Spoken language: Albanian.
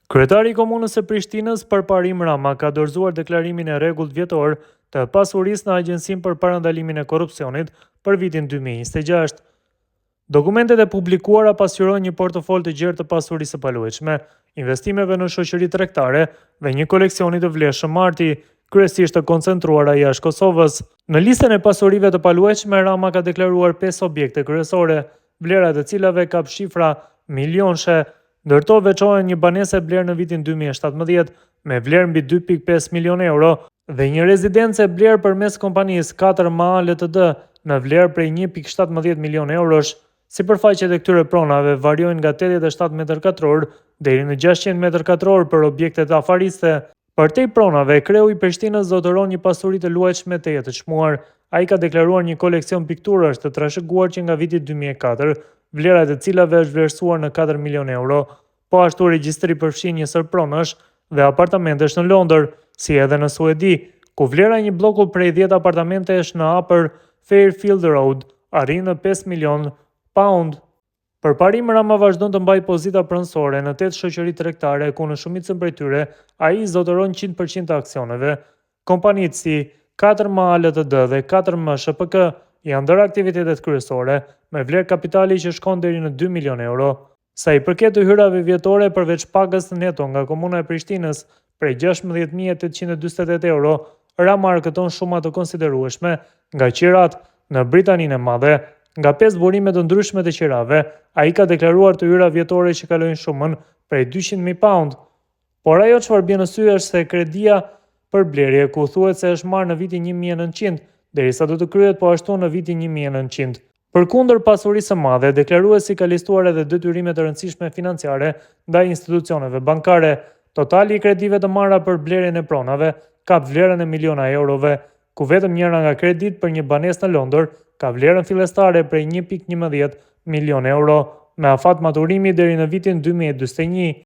Kryetari i Komunës së Prishtinës Parparim Rama ka dorëzuar deklarimin e rregullt vjetor të pasurisë në Agjencinë për Parandalimin e Korrupsionit për vitin 2026. Dokumentet e publikuara pasqyrojnë një portofol të gjerë të pasurisë së paluajtshme, investimeve në shoqëri tregtare dhe një koleksioni të vlefshëm arti, kryesisht të koncentruara jashtë Kosovës. Në listën e pasurive të paluajtshme, Rama ka deklaruar 5 objekte kryesore, vlerat e cilave kap shifra milionëshe. Ndërto veçohen një banesë e blerë në vitin 2017 me vlerë mbi 2.5 milion euro dhe një rezidencë e blerë përmes kompanisë 4MA Ltd në vlerë prej 1.17 milion eurosh. Sipërfaqet e këtyre pronave variojnë nga 87 m2 deri në 600 m2 për objektet afariste. Përtej pronave, kreu i Prishtinës zotëron një pasuri të luajtshme të jetë çmuar. Ai ka deklaruar një koleksion pikturash të trashëguar që nga viti 2004, vlerat e cilave është vlerësuar në 4 milion euro. Po ashtu regjistri përfshin një sër pronash dhe apartamentesh në Londër, si edhe në Suedi, ku vlera e një bloku prej 10 apartamentesh në Upper Fairfield Road arrin në 5 milion pound. Parparim Rama vazhdon të mbajë pozita pronësore në 8 shoqëri tregtare ku në shumicën prej tyre ai zotëron 100% të aksioneve. Kompanitë si 4MA Ltd dhe 4M SHPK janë ndër aktivitetet kryesore, me vlerë kapitali që shkon deri në 2 milion euro. Sa i përket të hyrave vjetore përveç pagës neto nga Komuna e Prishtinës prej 16.848 euro, Rama arkëton shuma të konsiderueshme nga qirat në Britaninë e Madhe. Nga 5 burime të ndryshme të qirave, ai ka deklaruar të hyra vjetore që kalojnë shumën prej 200.000 pound. Por ajo çfarë bie në sy është se kredia për blerje, ku thuhet se është marrë në vitin 1900, derisa do të kryhet po ashtu në vitin 1900. Përkundër pasurisë së madhe, deklaruesi ka listuar edhe detyrime të rëndësishme financiare ndaj institucioneve bankare. Totali i kredive të marra për blerjen e pronave kap vlerën e miliona eurove, ku vetëm njëra nga kredit për një banesë në Londër ka vlerën fillestare prej 1.11 milion euro, me afat maturimi deri në vitin 2041.